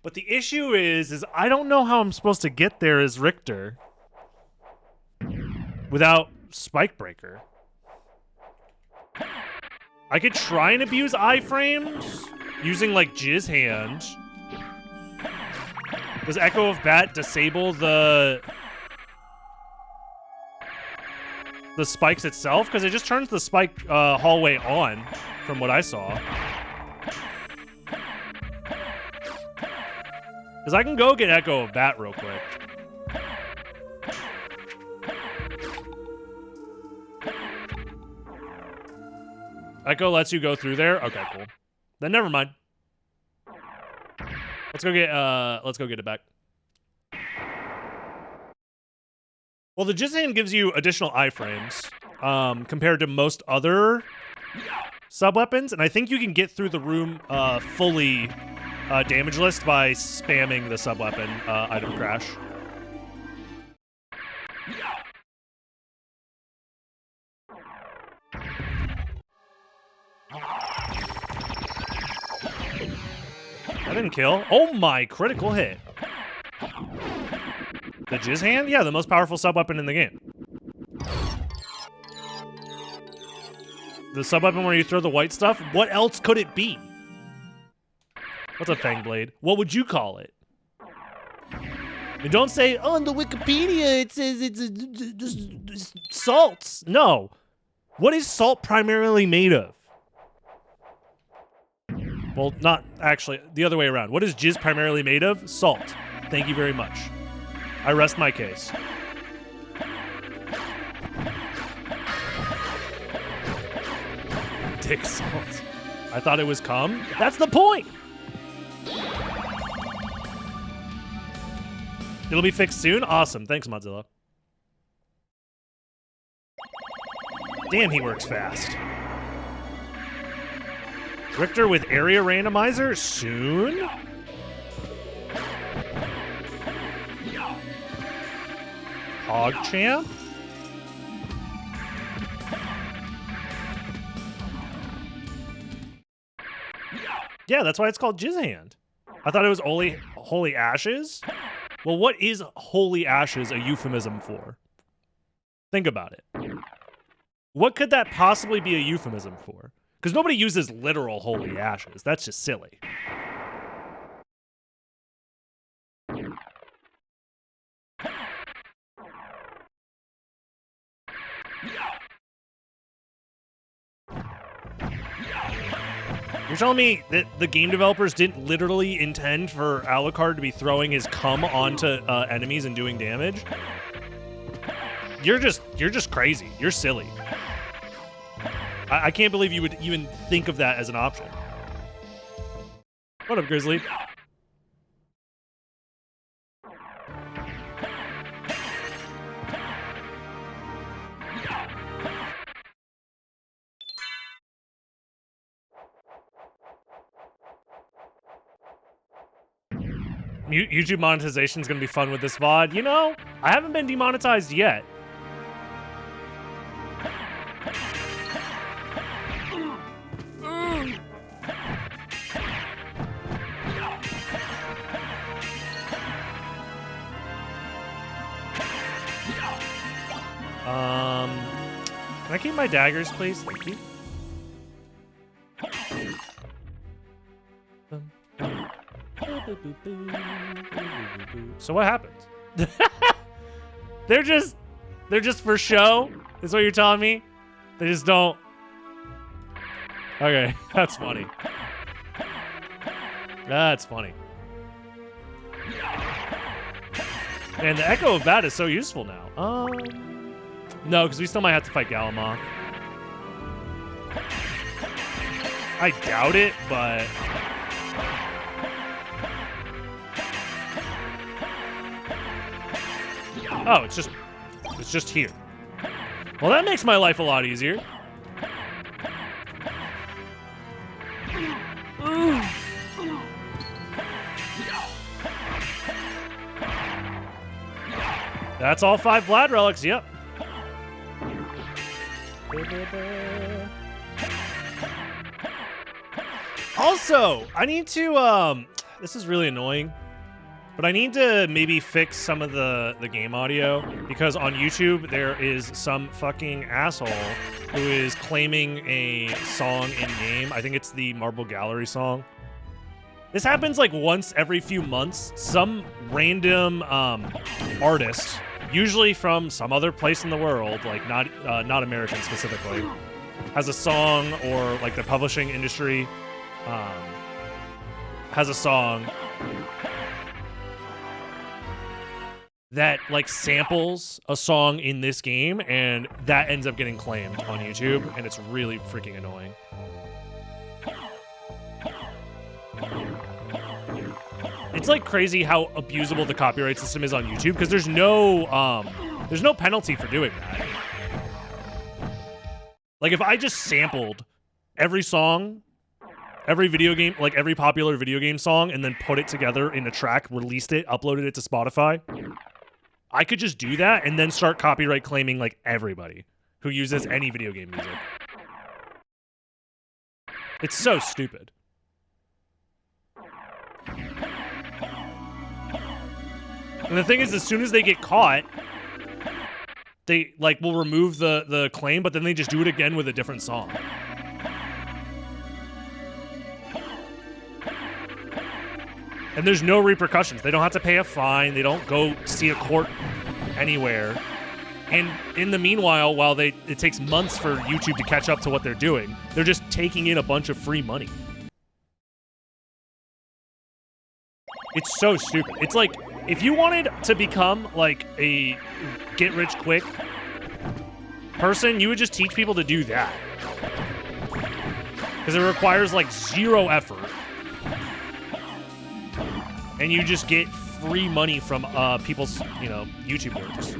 But the issue is I don't know how I'm supposed to get there as Richter without Spike Breaker. I could try and abuse iframes using like Jizz Hand. Does Echo of Bat disable the spikes itself? Because it just turns the spike hallway on from what I saw. Because I can go get Echo of Bat real quick. Echo lets you go through there? Okay, cool. Then never mind. Let's go get it back. Well, the Jizz Hand gives you additional iframes compared to most other sub-weapons, and I think you can get through the room fully damageless by spamming the sub-weapon item crash. I didn't kill. Oh my, critical hit. The Jizz Hand? Yeah, the most powerful sub-weapon in the game. The sub-weapon where you throw the white stuff? What else could it be? What's a Fang Blade? What would you call it? And don't say, oh, on the Wikipedia it says it's salts. No. What is salt primarily made of? Well, not actually. The other way around. What is Jizz primarily made of? Salt. Thank you very much. I rest my case. Dick salt. I thought it was cum. That's the point. It'll be fixed soon? Awesome. Thanks, Mozilla. Damn, he works fast. Richter with area randomizer? Soon? PogChamp? Yeah, that's why it's called Jizz Hand. I thought it was Holy Ashes. Well, what is Holy Ashes a euphemism for? Think about it. What could that possibly be a euphemism for? Because nobody uses literal holy ashes. That's just silly. You're telling me that the game developers didn't literally intend for Alucard to be throwing his cum onto enemies and doing damage? You're just crazy. You're silly. I can't believe you would even think of that as an option. What up, Grizzly? YouTube monetization is going to be fun with this VOD. You know, I haven't been demonetized yet. keep my daggers, please? Thank you. So what happens? They're just for show? Is what you're telling me? They just don't. Okay, that's funny. That's funny. Man, the echo of that is so useful now. No, because we still might have to fight Galamoth. I doubt it, but... Oh, it's just here. Well, that makes my life a lot easier. Ooh. That's all 5 Vlad relics, yep. Also, I need to, this is really annoying, but I need to maybe fix some of the game audio, because on YouTube there is some fucking asshole who is claiming a song in-game. I think it's the Marble Gallery song. This happens like once every few months. Some random artist, usually from some other place in the world, like not American specifically, has a song, or like the publishing industry has a song that like samples a song in this game, and that ends up getting claimed on YouTube, and it's really freaking annoying. It's like crazy how abusable the copyright system is on YouTube, because there's no penalty for doing that. Like if I just sampled every song, every video game, like every popular video game song, and then put it together in a track, released it, uploaded it to Spotify, I could just do that and then start copyright claiming like everybody who uses any video game music. It's so stupid. And the thing is, as soon as they get caught, they like will remove the claim, but then they just do it again with a different song. And there's no repercussions. They don't have to pay a fine. They don't go see a court anywhere. And in the meanwhile, while it takes months for YouTube to catch up to what they're doing, they're just taking in a bunch of free money. It's so stupid. It's like, if you wanted to become like a get-rich-quick person, you would just teach people to do that. Because it requires like 0 effort. And you just get free money from people's, YouTube works.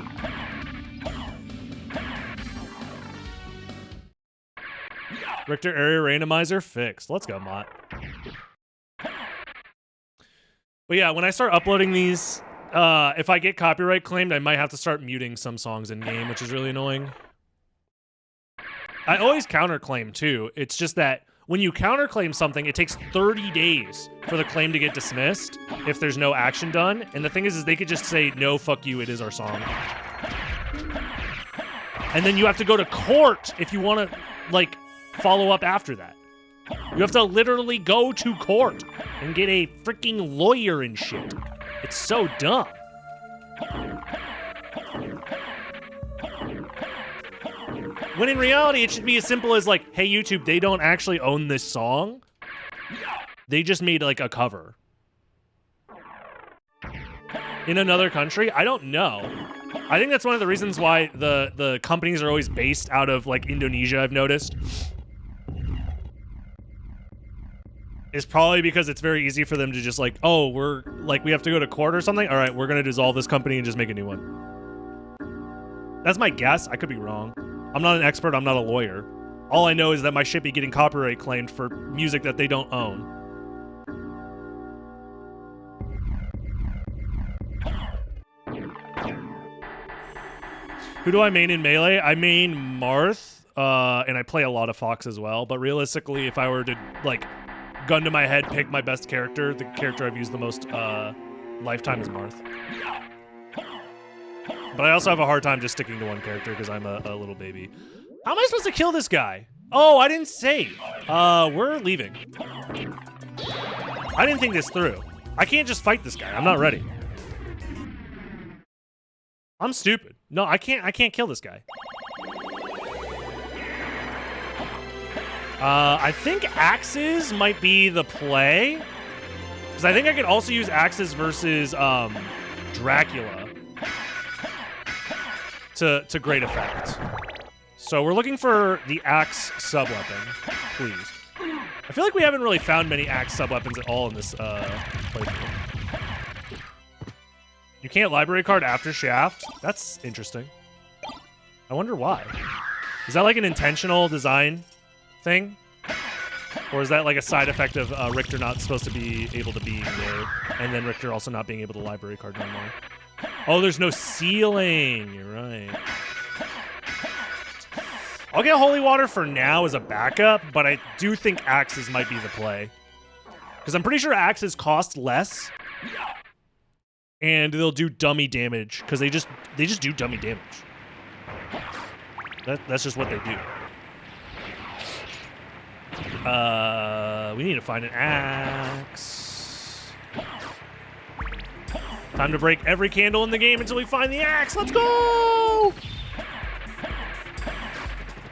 Richter area randomizer fixed. Let's go, Mott. But yeah, when I start uploading these, if I get copyright claimed, I might have to start muting some songs in-game, which is really annoying. I always counterclaim, too. It's just that when you counterclaim something, it takes 30 days for the claim to get dismissed if there's no action done. And the thing is they could just say, no, fuck you, it is our song. And then you have to go to court if you want to, like, follow up after that. You have to literally go to court and get a freaking lawyer and shit. It's so dumb. When in reality, it should be as simple as like, hey, YouTube, they don't actually own this song. They just made like a cover. In another country? I don't know. I think that's one of the reasons why the companies are always based out of like Indonesia, I've noticed. Is probably because it's very easy for them to just like, oh, we have to go to court or something. All right, we're going to dissolve this company and just make a new one. That's my guess. I could be wrong. I'm not an expert. I'm not a lawyer. All I know is that my shit be getting copyright claimed for music that they don't own. Who do I main in Melee? I main Marth, and I play a lot of Fox as well. But realistically, if I were to, like, gun to my head, pick my best character, the character I've used the most lifetime is Marth. But I also have a hard time just sticking to one character because I'm a little baby. How am I supposed to kill this guy? Oh, I didn't save. We're leaving. I didn't think this through. I can't just fight this guy. I'm not ready. I'm stupid. No, I can't kill this guy. I think axes might be the play. Because I think I could also use axes versus Dracula to great effect. So we're looking for the axe sub-weapon, please. I feel like we haven't really found many axe sub-weapons at all in this playthrough. You can't library card after Shaft? That's interesting. I wonder why. Is that like an intentional design thing? Or is that like a side effect of Richter not supposed to be able to be there, and then Richter also not being able to library card normally? Oh, there's no ceiling. You're right. I'll get Holy Water for now as a backup, but I do think axes might be the play. Because I'm pretty sure axes cost less, and they'll do dummy damage, because they just do dummy damage. That's just what they do. We need to find an axe. Time to break every candle in the game until we find the axe. Let's go!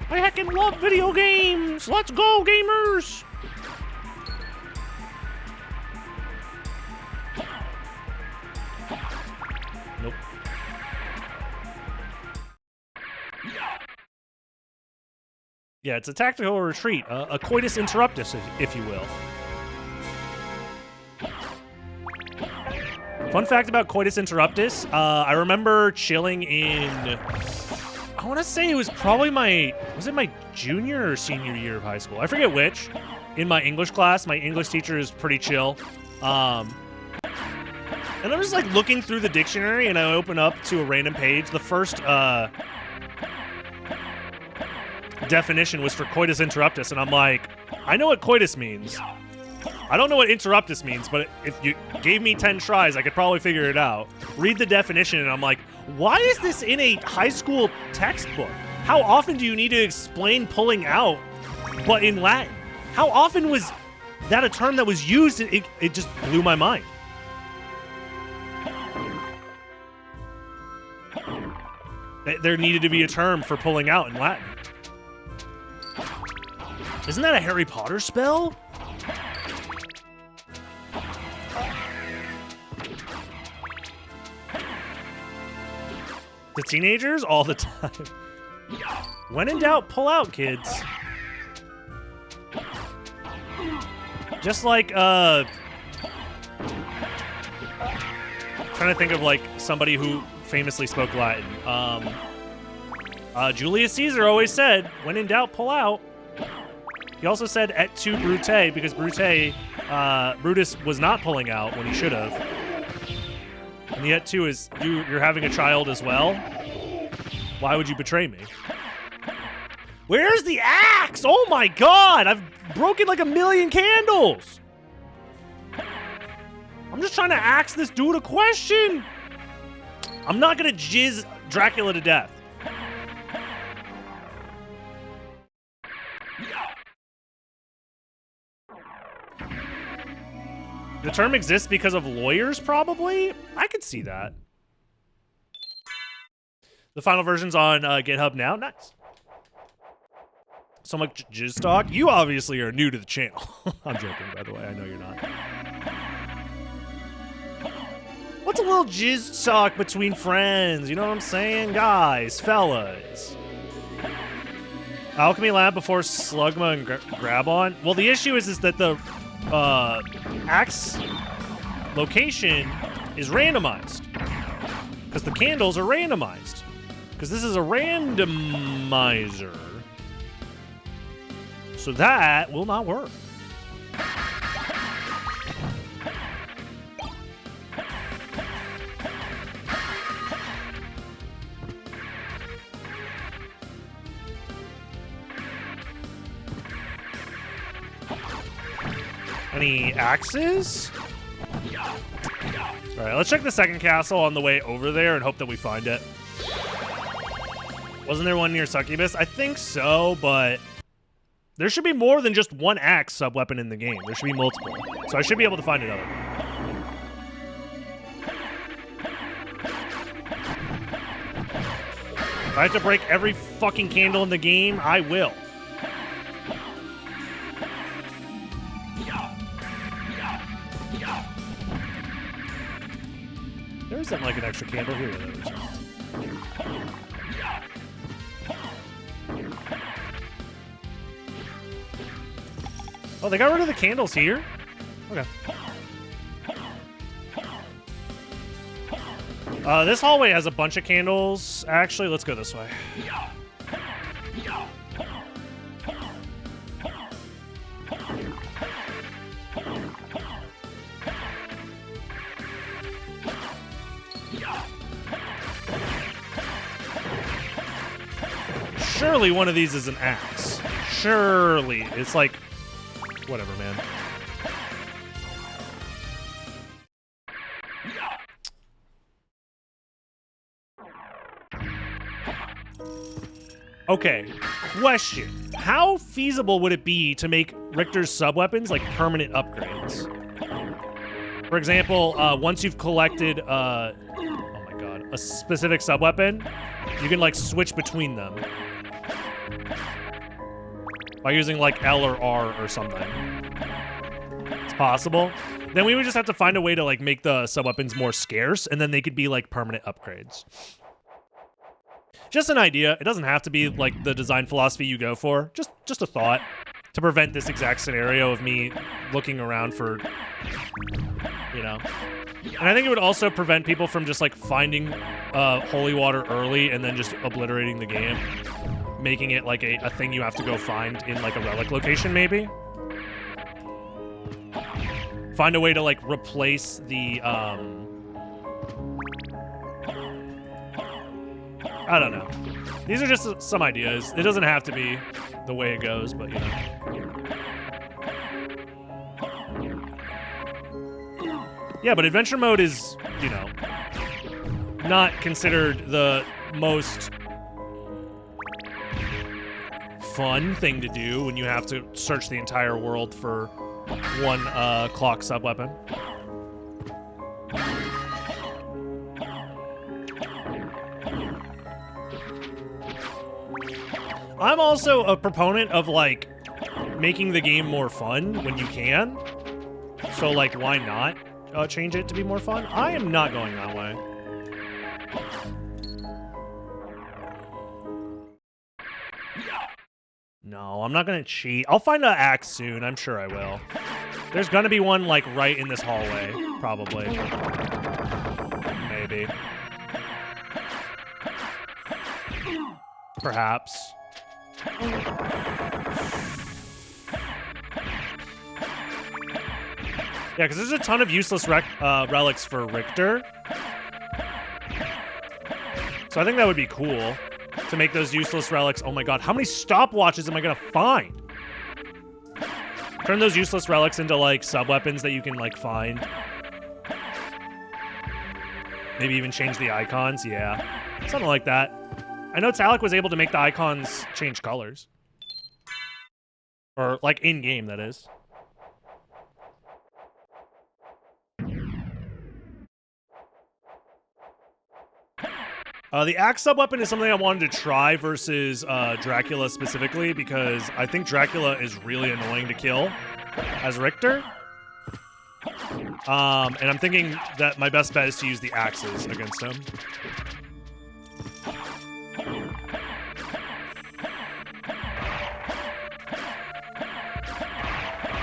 I heckin' love video games. Let's go, gamers! Nope. Yeah, it's a tactical retreat, a coitus interruptus, if you will. Fun fact about coitus interruptus, I remember chilling in, I want to say it was probably was it my junior or senior year of high school? I forget which. In my English class, my English teacher is pretty chill. And I'm just like looking through the dictionary and I open up to a random page. The first definition was for coitus interruptus, and I'm like, I know what coitus means. I don't know what interruptus means, but if you gave me 10 tries, I could probably figure it out. Read the definition, and I'm like, why is this in a high school textbook? How often do you need to explain pulling out, but in Latin? How often was that a term that was used? It just blew my mind. There needed to be a term for pulling out in Latin. Isn't that a Harry Potter spell? The teenagers all the time. When in doubt, pull out, kids. Just like trying to think of like somebody who famously spoke Latin. Julius Caesar always said, when in doubt, pull out. He also said et tu Brute, because Brutus was not pulling out when he should have. And the et tu is you're having a child as well. Why would you betray me? Where's the axe? Oh my god! I've broken like 1,000,000 candles! I'm just trying to axe this dude a question! I'm not gonna jizz Dracula to death. The term exists because of lawyers, probably? I could see that. The final version's on GitHub now. Nice. So much jizz talk. You obviously are new to the channel. I'm joking, by the way. I know you're not. What's a little jizz talk between friends? You know what I'm saying? Guys, fellas. Alchemy Lab before Slugma and Grab-On? Well, the issue is that the axe location is randomized. Because the candles are randomized. Because this is a randomizer. So that will not work. Any axes? All right, let's check the second castle on the way over there and hope that we find it. Wasn't there one near Succubus? I think so, but there should be more than just one axe sub-weapon in the game. There should be multiple. So I should be able to find another one. If I have to break every fucking candle in the game, I will. There isn't like an extra candle here. Oh, they got rid of the candles here? Okay. This hallway has a bunch of candles. Actually, let's go this way. Surely one of these is an axe. Surely. It's like... whatever, man. Okay, question. How feasible would it be to make Richter's sub-weapons like permanent upgrades? For example, once you've collected, oh my god, a specific sub-weapon, you can like switch between them. By using like L or R or something. It's possible. Then we would just have to find a way to like make the sub-weapons more scarce, and then they could be like permanent upgrades. Just an idea. It doesn't have to be like the design philosophy you go for. Just a thought to prevent this exact scenario of me looking around for, you know. And I think it would also prevent people from just like finding holy water early and then just obliterating the game, making it like a thing you have to go find in like a relic location maybe. Find a way to like replace the I don't know. These are just some ideas. It doesn't have to be the way it goes, but you know. Yeah, but adventure mode is, you know, not considered the most fun thing to do when you have to search the entire world for one clock sub-weapon. I'm also a proponent of, like, making the game more fun when you can. So, like, why not change it to be more fun? I am not going that way. No, I'm not gonna cheat. I'll find an axe soon. I'm sure I will. There's gonna be one, like, right in this hallway. Probably. Maybe. Perhaps. Yeah, because there's a ton of useless relics for Richter. So I think that would be cool to make those useless relics. Oh my god, how many stopwatches am I gonna find? Turn those useless relics into like sub-weapons that you can like find. Maybe even change the icons, yeah. Something like that. I know Talik was able to make the icons change colors. Or like in-game, that is. The axe sub-weapon is something I wanted to try versus Dracula specifically because I think Dracula is really annoying to kill as Richter. And I'm thinking that my best bet is to use the axes against him.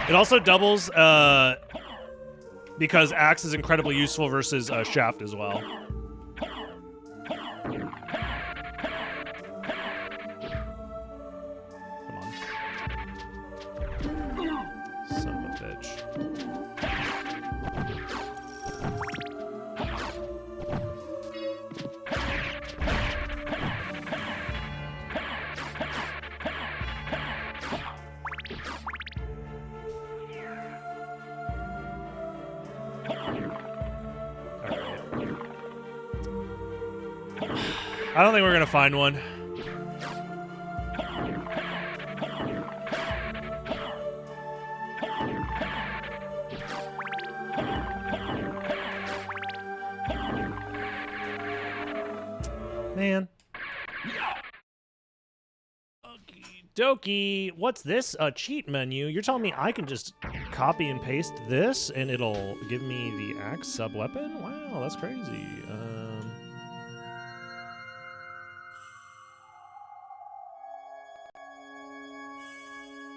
It also doubles because axe is incredibly useful versus shaft as well. I don't think we're gonna find one. Man. Okie dokie. What's this? A cheat menu. You're telling me I can just copy and paste this and it'll give me the axe sub-weapon? Wow, that's crazy.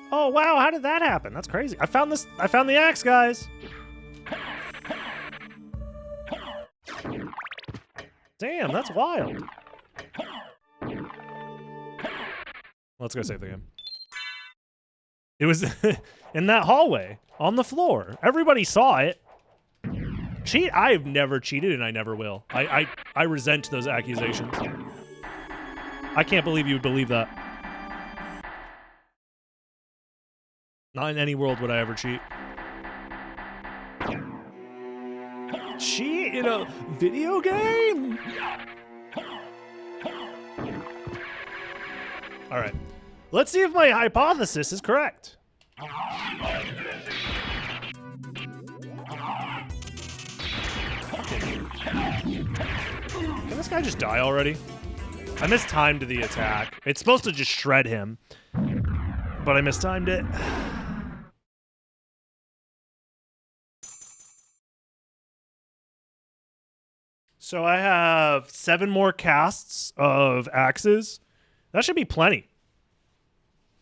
Oh, wow, how did that happen? That's crazy. I found the axe, guys. Damn, that's wild. Let's go save the game. It was in that hallway, on the floor. Everybody saw it. Cheat? I've never cheated and I never will. I resent those accusations. I can't believe you would believe that. Not in any world would I ever cheat. Cheat in a video game? All right. Let's see if my hypothesis is correct. Can this guy just die already? I mistimed the attack. It's supposed to just shred him, but I mistimed it. So I have 7 more casts of axes. That should be plenty.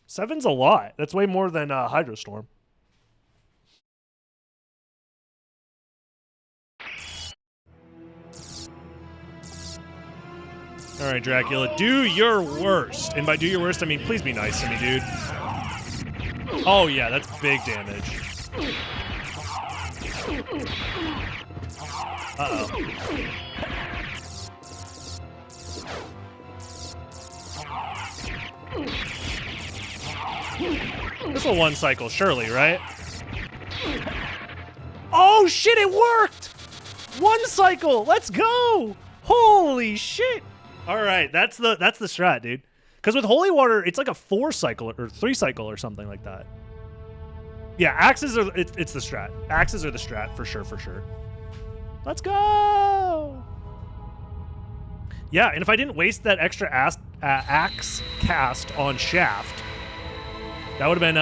7's a lot. That's way more than Hydrostorm. All right, Dracula, do your worst. And by do your worst, I mean please be nice to me, dude. Oh yeah, that's big damage. Uh-oh. This will one cycle, surely, right? Oh shit, it worked! One cycle, let's go! Holy shit! All right, that's the strat, dude. Because with Holy Water, it's like a 4 cycle or 3 cycle or something like that. Yeah, axes are it's the strat. Axes are the strat for sure, for sure. Let's go! Yeah, and if I didn't waste that extra axe cast on Shaft, that would have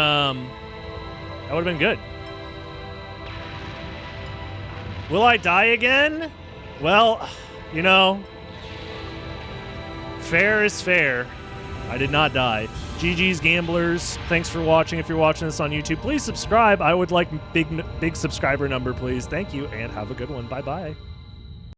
been good. Will I die again? Well, you know, fair is fair. I did not die. GG's gamblers. Thanks for watching. If you're watching this on YouTube, please subscribe. I would like big subscriber number, please. Thank you, and have a good one. Bye-bye.